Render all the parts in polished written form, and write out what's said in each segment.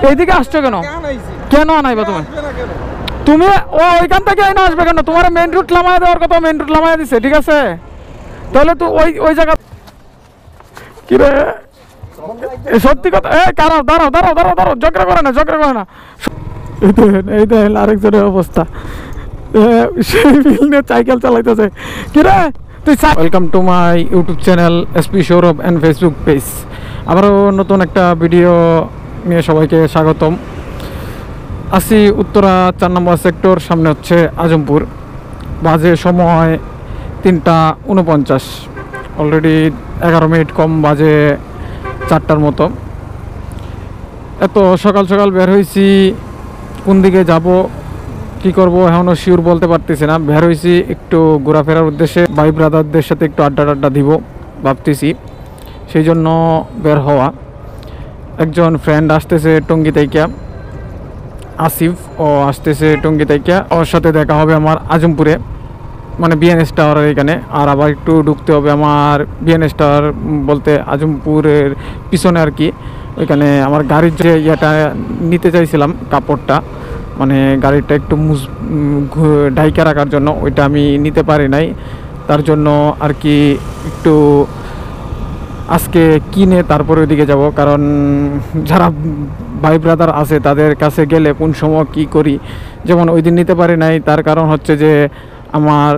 এইদিকে আসছো কেন? কেন আনাইবা তুমি? তুমি ওইখান থেকে এনে আসবে কেন? তোমার মেইন রুট নামায় দেওয়ার কথা, মেইন রুট নামায় দিছে, ঠিক আছে? তাহলে তো ওই জায়গা কি রে সত্যি কথা। দাঁড়াও দাঁড়াও দাঁড়াও দাঁড়াও দাঁড়াও, ঝগড়া করে না, ঝগড়া করে না। এই দেখেন আরেকজনের অবস্থা, সেই বিল নিয়ে সাইকেল চালাইতেছে। কি রে তুই? Welcome to my YouTube channel SP Sourav and Facebook page. আবারও নতুন একটা ভিডিও নিয়ে সবাইকে স্বাগতম। আসি উত্তরা 4 নম্বর সেক্টর, সামনে হচ্ছে আজমপুর। বাজে সময় 3:49, অলরেডি 11 মিনিট কম বাজে 4টার মতো। এত সকাল সকাল বের হয়েছি, কোন দিকে যাব কি করব এখনও শিওর বলতে পারতেছি না। বের হয়েছি একটু ঘোরাফেরার উদ্দেশ্যে, ভাই ব্রাদারদের সাথে একটু আড্ডা দিব ভাবতেছি, সেই জন্য বের হওয়া। একজন ফ্রেন্ড আসতেছে টঙ্গী থেকে, আসিফ, ও আসতেছে টঙ্গী থেকে। ওর সাথে দেখা হবে আমার আজমপুরে, মানে বিএনএস টাওয়ারের এখানে। আর আবার একটু ঢুকতে হবে আমার বিএনএস টাওয়ার বলতে আজমপুরের পিছনে আর কি। ওইখানে আমার গাড়ির যে ইয়েটা নিতে চাইছিলাম, কাপড়টা, মানে গাড়িটা একটু ঢাইকা রাখার জন্য, ওইটা আমি নিতে পারি নাই। তার জন্য আর কি একটু আজকে কিনে তারপরে ওইদিকে যাব। কারণ যারা ভাই ব্রাদার আছে তাদের কাছে গেলে কোন সময় কি করি, যেমন ওই দিন নিতে পারি নাই, তার কারণ হচ্ছে যে আমার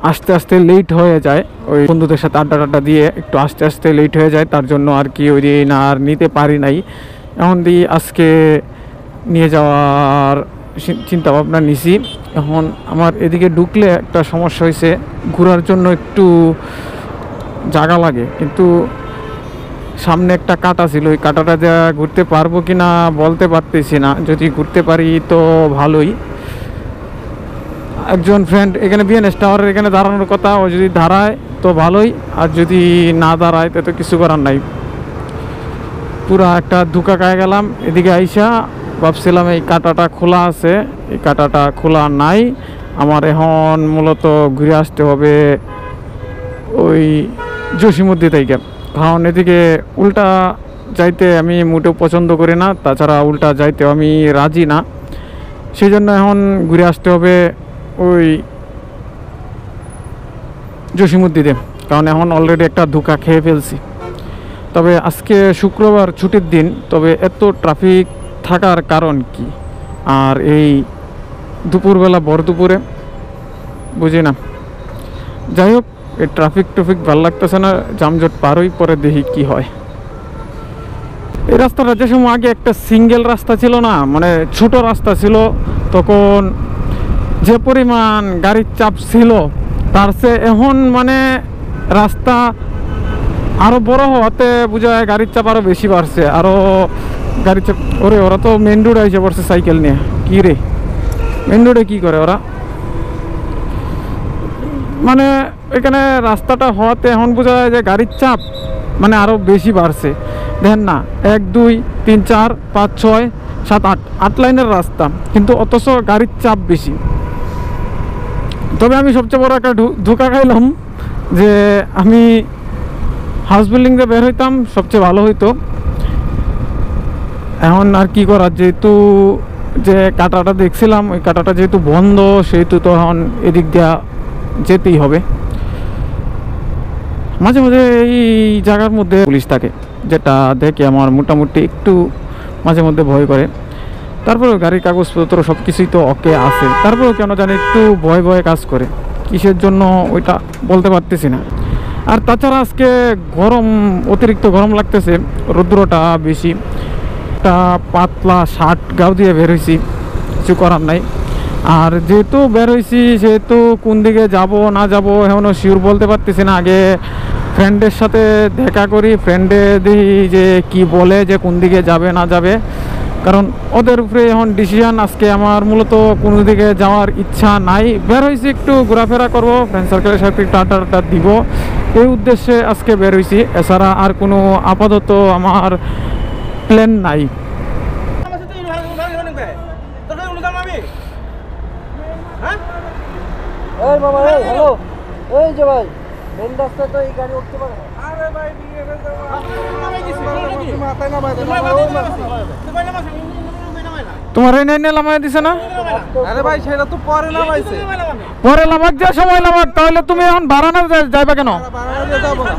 আস্তে আস্তে লেট হয়ে যায়। ওই বন্ধুদের সাথে আড্ডা দিয়ে একটু আস্তে আস্তে লেট হয়ে যায়, তার জন্য আর কি ওই দিন আর নিতে পারি নাই। এখন দিয়ে আজকে নিয়ে যাওয়ার চিন্তা ভাবনা নিছি। এখন আমার এদিকে ঢুকলে একটা সমস্যা হয়েছে, ঘোরার জন্য একটু জায়গা লাগে, কিন্তু সামনে একটা কাটা ছিল, ওই কাটাটা যা ঘুরতে পারবো কি না বলতে পারতেছি না। যদি ঘুরতে পারি তো ভালোই। একজন ফ্রেন্ড এখানে বিএনএস টাওয়ারের এখানে দাঁড়ানোর কথা, ও যদি দাঁড়ায় তো ভালোই, আর যদি না দাঁড়ায় তো কিছু করার নাই। পুরা একটা ধোঁকা খায় গেলাম। এদিকে আইসা ভাবছিলাম এই কাটাটা খোলা আছে, এই কাটাটা খোলা নাই। আমার এখন মূলত ঘুরে আসতে হবে ওই জসিমুদ্দি থেকে, কারণ এদিকে উল্টা যাইতে আমি মোটেও পছন্দ করি না, তাছাড়া উল্টা যাইতেও আমি রাজি না। সেই জন্য এখন ঘুরে আসতে হবে ওই জসিমুদ্দিতে, কারণ এখন অলরেডি একটা ধোঁকা খেয়ে ফেলছি। তবে আজকে শুক্রবার ছুটির দিন, তবে এত ট্রাফিক থাকার কারণ কি? আর এই দুপুরবেলা বড় দুপুরে বুঝি না। যাই হোক, এই ট্রাফিক ভালো লাগতেছে না, যানজট পারই, পরে দেখি কি হয়। এই রাস্তাটা যে সময় আগে একটা সিঙ্গেল রাস্তা ছিল না, মানে ছোট রাস্তা ছিল, তখন যে পরিমাণ গাড়ির চাপ ছিল তার চেয়ে এখন মানে রাস্তা আরও বড় হওয়াতে বোঝা যায় গাড়ির চাপ আরও বেশি বাড়ছে। আরও গাড়ির চাপ, ওরা তো মেন রোডে এসে পড়ছে সাইকেল নিয়ে। কী রে, মেন রোডে কী করে ওরা? মানে এখানে রাস্তাটা হওয়াতে এখন বোঝা যায় যে গাড়ির চাপ মানে আরও বেশি বাড়ছে। দেখেন না, 1 2 3 4 5 6 7 8 লাইনের রাস্তা, কিন্তু অথচ গাড়ির চাপ বেশি। তবে আমি সবচেয়ে বড় একটা ধোঁকা খাইলাম যে আমি হাউস বিল্ডিং দিয়ে বের হইতাম, সবচেয়ে ভালো হইতো। এখন আর কি করার, যেহেতু যে কাটাটা দেখছিলাম ওই কাটাটা যেহেতু বন্ধ, সেহেতু তো এখন এদিক দিয়া যেতেই হবে। মাঝে মাঝে এই জায়গার মধ্যে পুলিশ থাকে, যেটা দেখে আমার মোটামুটি একটু মাঝে মধ্যে ভয় করে। তারপরেও গাড়ির কাগজপত্র সব কিছুই তো ওকে আছে, তারপরেও কেন জানি একটু ভয় কাজ করে, কিসের জন্য ওইটা বলতে পারতেছি না। আর তাছাড়া আজকে গরম, অতিরিক্ত গরম লাগতেছে, রৌদ্রটা বেশি। একটা পাতলা শার্ট গাও দিয়ে বের হয়েছি, কিছু করার নাই। আর যেহেতু বের হয়েছি সেহেতু কোন দিকে যাব না যাব এখনও শিওর বলতে পারতেছি না। আগে ফ্রেন্ডের সাথে দেখা করি, ফ্রেন্ডে দেখি যে কি বলে, যে কোন দিকে যাবে না যাবে, কারণ ওদের উপরে এখন ডিসিশন। আজকে আমার মূলত কোনো দিকে যাওয়ার ইচ্ছা নাই, বের হয়েছি একটু ঘোরাফেরা করবো, ফ্রেন্ড সার্কেলের সাথে একটু আড্ডা দিব, এই উদ্দেশ্যে আজকে বের হয়েছি। এছাড়া আর কোনো আপাতত আমার প্ল্যান নাই। এই মামা, এই হ্যালো, এই যে ভাই মেন রাস্তা তো এই গাড়ি উঠতে পারে। আরে ভাই তোমার এনে এনে লামাই দিছে না? আরে ভাই সেটা তো পরে নামাইছে। পরে লামাক যে সময় লামাক, তাহলে তুমি এখন ভাড়া না যাইবা কেন? যাবো না।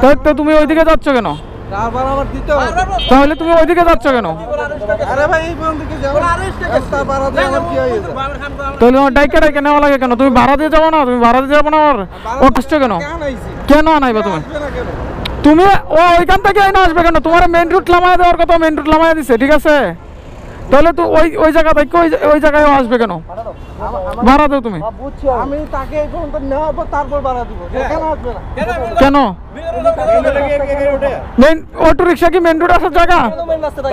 তাই তো তুমি ওইদিকে যাচ্ছ কেন? তারপর আমার দিতে হবে। তাহলে তুমি ওইদিকে যাচ্ছ কেন? আরে ভাই এই পর্যন্ত কি যাবো? রাস্তা পার হতে আমার কি হয়েছে? তাহলে তোমার ডাইকে ডাইকে নেওয়া লাগে কেন? তুমি ভাড়া দিয়ে যাবো না? তুমি ভাড়া দিয়ে যাবো না? আর ও আসছো কেন? কেন আইছি? কেন আনাইবা তুমি? আসবে না কেন? তুমি ও ওইখান থেকে এনে আসবে কেন? তোমার মেইন রুট লামায় দেওয়ার কথা, মেইন রুট লামায় দিছে, ঠিক আছে? তাহলে তো ওই জায়গা থেকে ওই জায়গায় আসবে কেন? ভাড়া দাও তুমি। বুঝছি আমি তাকে এই পর্যন্ত নেওয়ার পর তারপর ভাড়া দিব। কেন আসবে না? কেন? মেইন অটো রিক্সা কি মেইন রুট আসার জায়গা?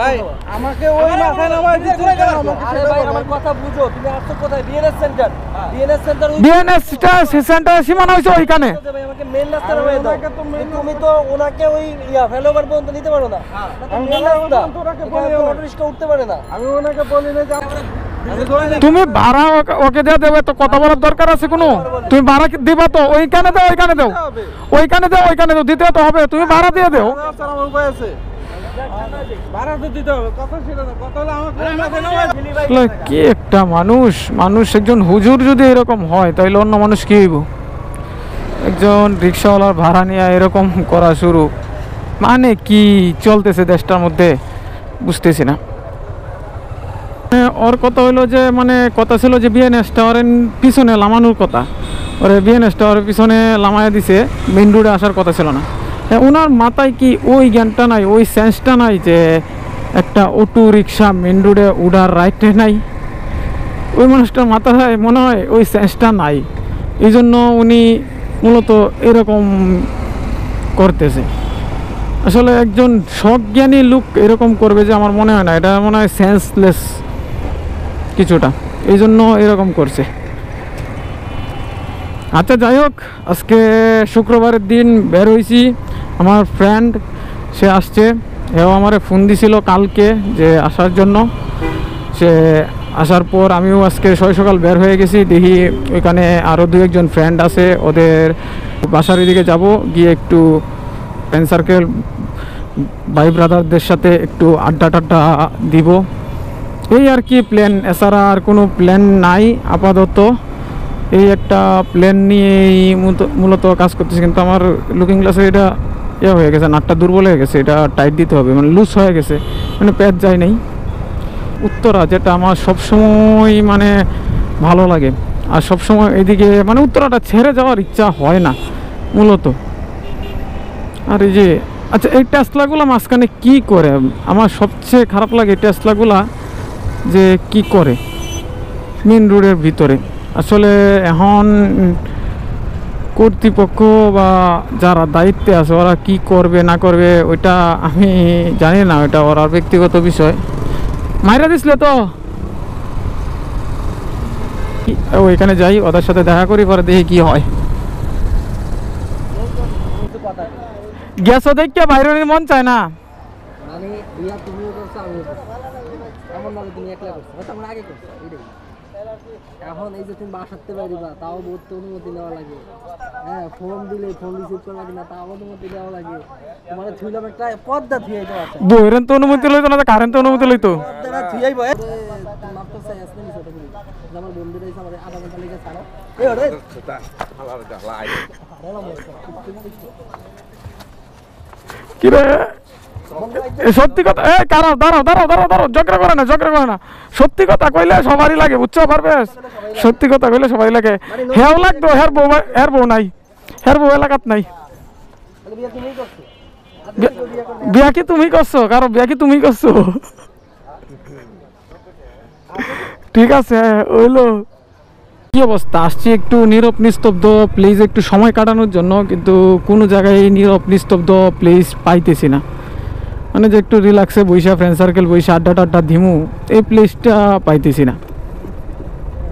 ভাই আমাকে ওই মাথায় নামাই দিতে কেন? আমাকে আরে ভাই আমার কথা বুঝো, তুমি আসছো কোথায়? BNS centre. BNS centre BNS centre সীমানা হইছে ওইখানে। ভাই আমাকে মেইন রাস্তা নামাই দাও। তুমি তো ওনাকে ওই ফ্লাইওভার পর্যন্ত নিতে পারো না। আমি মেইন রাস্তা। ওনাকে এখানে বলি তো না। অটো রিকশা উঠতে পারে না। আমি ওনাকে বলি না যে আমি ধরে নিই। তুমি ভাড়া ওকে দিয়ে দেবে তো, কথা বলার দরকার আছে কোনো? তুমি ভাড়া দিবা তো ওইখানে দাও, ওইখানে দাও, ওইখানে দাও, ওইখানে দাও, দিতে তো হবে। তুমি ভাড়া দিয়ে দাও। আমার উপায় আছে। ভাড়া তো দিতে হবে। কথা ছিল না। কথা হলো আমাকে ওই মাথায় নামাই দিতে। আসলে কি একটা মানুষ একজন হুজুর যদি এরকম হয় তাহলে অন্য মানুষ কি হইব? একজন রিক্সাওয়ালার ভাড়া নিয়ে এরকম করা শুরু, মানে কি চলতেছে দেশটার মধ্যে বুঝতেছি না। ওর কথা হইলো যে মানে কথা ছিল যে বিএনএস টাওয়ারের পিছনে লামানোর কথা, ওরে বিএনএস টাওয়ারের পিছনে লামায় দিছে, মেইন রোডে আসার কথা ছিল না। ওনার মাথায় কি ওই জ্ঞানটা নাই, ওই সেন্সটা নাই যে একটা অটো রিক্সা মেইন রোডে উড়ার রাইটে নাই? ওই মানুষটার মাথায় মনে হয় ওই সেন্সটা নাই, এই জন্য উনি মূলত এরকম করতেছে। আসলে একজন সজ্ঞানী লোক এরকম করবে যে আমার মনে হয় না, এটা মনে হয় সেন্সলেস কিছুটা, এই জন্য এরকম করছে। আচ্ছা যাই হোক, আজকে শুক্রবারের দিন বের হয়েছি। আমার ফ্রেন্ড সে আসছে, এও আমারে ফোন দিছিল কালকে যে আসার জন্য। সে আসার পর আমিও আজকে সকাল বের হয়ে গেছি। দেখি ওইখানে আরও দু একজন ফ্রেন্ড আছে, ওদের বাসার দিকে যাব, গিয়ে একটু ফ্রেন্ড সার্কেল ভাই ব্রাদারদের সাথে একটু আড্ডা টাড্ডা দিব, এই আর কি প্ল্যান। এছাড়া আর কোনো প্ল্যান নাই আপাতত। এই একটা প্ল্যান নিয়েই মূলত কাজ করতেছি। কিন্তু আমার লুকিং গ্লাসে এটা হয়ে গেছে, নাটটা দুর্বল হয়ে গেছে, এটা টাইট দিতে হবে, মানে লুজ হয়ে গেছে, মানে প্যাচ যায় নাই। উত্তরা যেটা আমার সবসময় মানে ভালো লাগে, আর সবসময় এদিকে মানে উত্তরাটা ছেড়ে যাওয়ার ইচ্ছা হয় না মূলত। আর এই যে আচ্ছা এই টেসলাগুলো মাঝখানে কি করে, আমার সবচেয়ে খারাপ লাগে টেসলাগুলা যে কি করে মেন রোডের ভিতরে। আসলে এখন কর্তৃপক্ষ বা যারা দায়িত্বে আছে ওরা কি করবে না করবে ওইটা আমি জানি না, ওইটা ওরা ব্যক্তিগত বিষয়। মাইরা দিছিল তো ওইখানে যাই, ওদের সাথে দেখা করি, পরে দেখি কি হয়। গ্যাস দেখে বাইরে মন চায় না। মানে ইয়া তুমিও করছো আমিও করছি, এমন ভাবে তুমি একলা করছো, হয়তো আমরা আগে করছো এটাই। এখন এই যে তুমি বাসাতে পারিবা, তাও বহুত অনুমতি নেওয়া লাগে। হ্যাঁ, ফোন দিলে ফোন রিসিভ করবা কিনা তাও অনুমতি নেওয়া লাগে। তোমার থুইলাম একটা পর্দা থুইয়াই তো আছে, বইরেন তো অনুমতি লইতো না, কারেন্ট অনুমতি লইতো। পর্দাটা থুইয়াই বয় মাত্র চাই আসলে নিছো তো করি। আমার বন্ধুরা এসে আমাদের আধা ঘন্টা লেগে ছাড়ো এই ওরে কিরে সত্যি কথা, এ দাঁড়াও দাঁড়াও দাঁড়াও দাঁড়াও দাঁড়াও, ঝগড়া করে না, ঝগড়া করে না। সত্যি কথা কইলে সবারই লাগে, বুঝছো পারবে? সত্যি কথা কইলে সবারই লাগে। হেও লাগতো, হের বউ নাই, হের বউ এলাকাত নাই। বিয়ে তুমি করছো, বিয়া কি তুমি করছো? কারো বিয়া কি তুমি করছো? ঠিক আছে ওইলো। কি অবস্থা, আসছি একটু নীরব নিস্তব্ধ প্লেস একটু সময় কাটানোর জন্য, কিন্তু কোনো জায়গায় নীরব নিস্তব্ধ প্লেস পাইতেছি না। মানে যে একটু রিল্যাক্সে বইসা ফ্রেন্ড সার্কেল বইসা আড্ডা টাড্ডা ধিমু, এই প্লেসটা পাইতেছি না।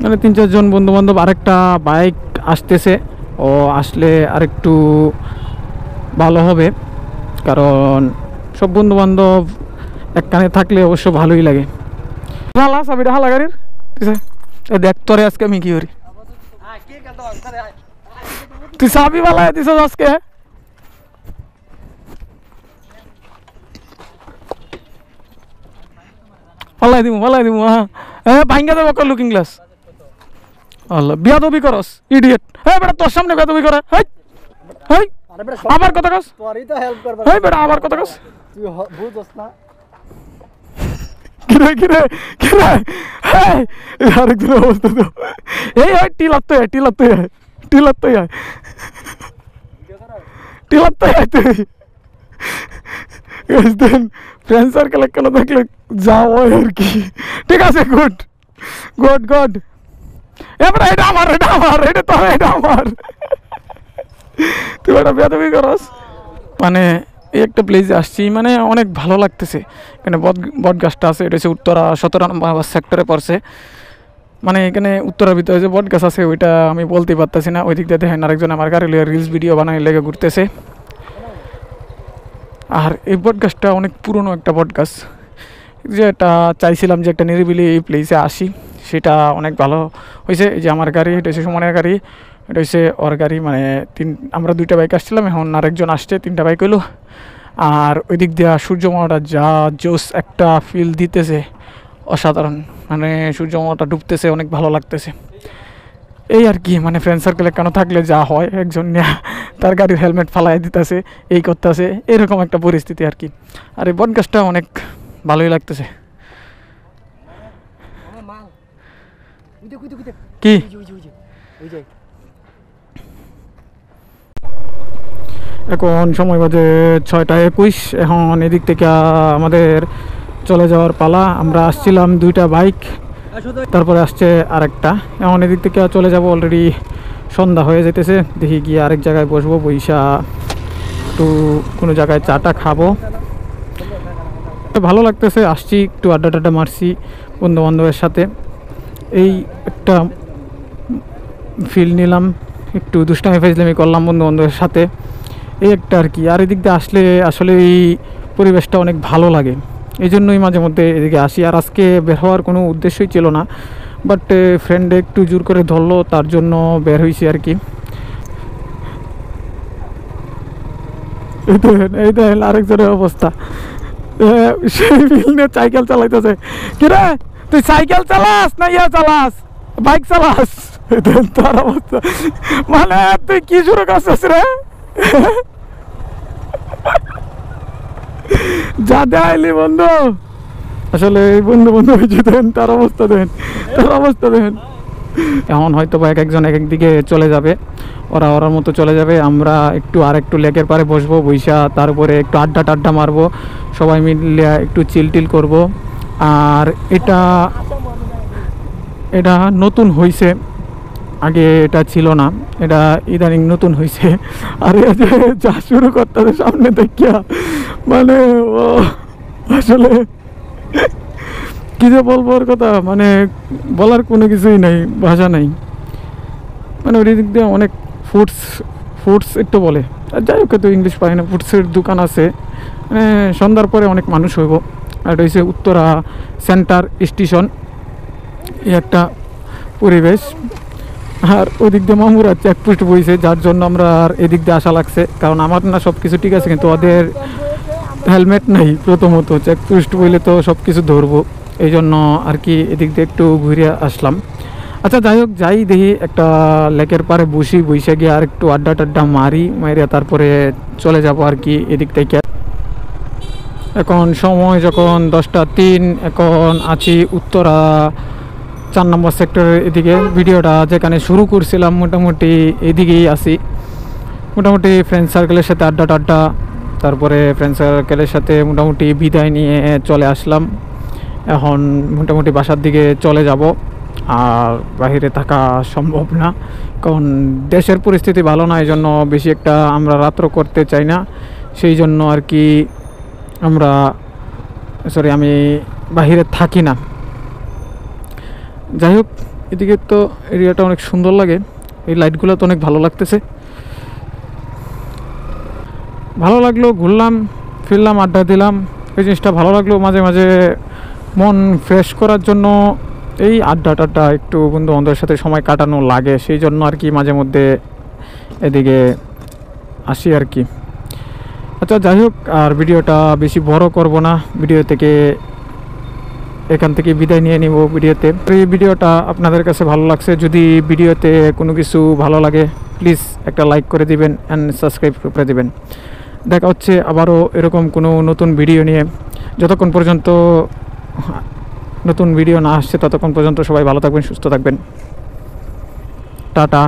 মানে 3-4 জন বন্ধু বান্ধব, আরেকটা বাইক আসতেছে, ও আসলে আরেকটু ভালো হবে, কারণ সব বন্ধু বান্ধব একখানে থাকলে অবশ্য ভালোই লাগে। হালা চাবিটা হালা গাড়ির দেখ তোরে আজকে আমি কি করি। তুই চাবি বালাই দিছ আজকে। ফালাই দিমু হ্যাঁ ভাঙ্গা দেবো লুকিং গ্লাস আল্লাহ বিয়াদবি করস ইডিয়েট হ্যাঁ বেটা তোর সামনে বিয়াদবি করে হেই হেই আরে বেটা আবার কথা কস তোরই তো হেল্প করবার হেই বেটা আবার কথা কস তুই বুঝছস না কিরে হেই আরেকজনের অবস্থা তো এই টিলাত তো তুই দেন ফ্রেন্ড সার্কেল কেন দেখলে যাও আর কি ঠিক আছে গুড এবার এটা আমার তুই একটা বেয়াদবি করস মানে এই একটা প্লেসে আসছি মানে অনেক ভালো লাগতেছে এখানে বট গাছটা আছে এটা হচ্ছে উত্তরা 17 নম্বর সেক্টরে পড়ছে মানে এখানে উত্তরার ভিতরে যে বট গাছ আছে ওইটা আমি বলতে পারতেছি না ওই দিক দিয়ে দেখেন আরেকজন আমার গাড়ি রিলস ভিডিও বানাই লেগে ঘুরতেছে আর এই বট গাছটা অনেক পুরনো একটা বট গাছ যেটা চাইছিলাম যে একটা নিরিবিলি এই প্লেসে আসি সেটা অনেক ভালো হয়েছে এই যে আমার গাড়ি এটা হচ্ছে সুমনের গাড়ি এটা হচ্ছে ওর গাড়ি মানে আমরা 2টা বাইক আসছিলাম এখন আরেকজন আসছে 3টা বাইক হইলো আর ওই দিক দিয়ে সূর্যমালাটা যা জোস একটা ফিল দিতেছে অসাধারণ মানে সূর্যমালাটা ডুবতেছে অনেক ভালো লাগতেছে এই আর কি মানে ফ্রেন্ড সার্কেলে কেন থাকলে যা হয় একজন তার গাড়ির হেলমেট ফালাই দিতেছে এই করতেছে এরকম একটা পরিস্থিতি আর কি আর এই বট গাছটা অনেক ভালোই লাগতেছে কি এখন সময় বাজে 6:21 এখন এদিক থেকে আমাদের চলে যাওয়ার পালা আমরা আসছিলাম 2টা বাইক তারপরে আসছে আরেকটা এখন এদিক থেকে চলে যাব অলরেডি সন্ধ্যা হয়ে যেতেছে দেখি গিয়ে আরেক জায়গায় বসবো বইসা একটু কোনো জায়গায় চাটা খাবো ভালো লাগতেছে আসছি একটু আড্ডা মারছি বন্ধু বান্ধবের সাথে এই একটা ফিল নিলাম একটু দুষ্টামি ফাজলামি করলাম বন্ধু বান্ধবের সাথে এই একটা আর কি আর এদিক দিয়ে আসলে আসলে এই পরিবেশটা অনেক ভালো লাগে এই জন্যই মাঝে মধ্যে এদিকে আসি আর আজকে বের হওয়ার কোনো উদ্দেশ্যই ছিল না বাট ফ্রেন্ডে একটু জোর করে ধরলো তার জন্য বের হয়েছি আর কি এই দেখেন আরেকজনের অবস্থা সেই ফিল্ডে সাইকেল চালাইতেছে কিরে তুই সাইকেল চালাস না চালাস বাইক চালাস তার অবস্থা মানে তুই কি শুরু করছিস রে যা দেখাইলি বন্ধু আসলে এই বন্ধু হয়েছে দেন তার অবস্থা দেন এখন হয়তো বা একজন এক একদিকে চলে যাবে ওরার মতো চলে যাবে আমরা একটু আর একটু লেকের পারে বসবো বৈশা তারপরে একটু আড্ডা মারবো সবাই মিলে একটু চিল করবো আর এটা নতুন হয়েছে আগে এটা ছিল না এটা ইদানিং নতুন হয়েছে আর যা শুরু করতে সামনে দেখিয়া মানে ও আসলে কি যে বলবো ওর কথা মানে বলার কোনো কিছুই নাই ভাষা নাই মানে ওই দিক দিয়ে অনেক ফুডস একটু বলে আর যাই হোক তো ইংলিশ পাই না ফুডসের দোকান আছে মানে সন্ধ্যার পরে অনেক মানুষ হইব আর এটা হচ্ছে উত্তরা সেন্টার স্টেশন এই একটা পরিবেশ আর ওই দিক দিয়ে মামুরা চেকপোস্ট বইছে যার জন্য আমরা আর এদিক দিয়ে আসা লাগছে কারণ আমার না সব কিছু ঠিক আছে কিন্তু ওদের হেলমেট নেই প্রথমত চেকপোস্ট বইলে তো সব কিছু ধরবো এই জন্য আর কি এদিক দিয়ে একটু ঘুরে আসলাম আচ্ছা যাই হোক যাই দেখি একটা লেকের পারে বসে গিয়ে আর একটু আড্ডা মারিয়া তারপরে চলে যাব আর কি এদিক থেকে এখন সময় যখন 10:03 এখন আছি উত্তরা 4 নম্বর সেক্টরের এদিকে ভিডিওটা যেখানে শুরু করছিলাম মোটামুটি এদিকেই আছি মোটামুটি ফ্রেন্ড সার্কেলের সাথে আড্ডা তারপরে ফ্রেন্ড সার্কেলের সাথে মোটামুটি বিদায় নিয়ে চলে আসলাম এখন মোটামুটি বাসার দিকে চলে যাব আর বাইরে থাকা সম্ভব না কারণ দেশের পরিস্থিতি ভালো না এই জন্য বেশি একটা আমরা রাত্র করতে চাই না সেই জন্য আর কি আমি বাইরে থাকি না যাই হোক এদিকে তো এরিয়াটা অনেক সুন্দর লাগে এই লাইটগুলো তো অনেক ভালো লাগতেছে ভালো লাগলো ঘুরলাম ফিরলাম আড্ডা দিলাম এই জিনিসটা ভালো লাগলো মাঝে মাঝে মন ফ্রেশ করার জন্য এই আড্ডাটা একটু বন্ধু বান্ধবের সাথে সময় কাটানো লাগে সেই জন্য আর কি মাঝে মধ্যে এদিকে আসি আর কি আচ্ছা যাই হোক আর ভিডিওটা বেশি বড় করব না ভিডিও থেকে এখান থেকে বিদায় নিয়ে নিব ভিডিওতে। এই ভিডিওটা আপনাদের কাছে ভালো লাগছে, যদি ভিডিওতে কোনো কিছু ভালো লাগে প্লিজ একটা লাইক করে দিবেন অ্যান্ড সাবস্ক্রাইব করে দিবেন। দেখা হচ্ছে আবারও এরকম কোনো নতুন ভিডিও নিয়ে। যতক্ষণ পর্যন্ত নতুন ভিডিও না আসছে ততক্ষণ পর্যন্ত সবাই ভালো থাকবেন, সুস্থ থাকবেন। টাটা।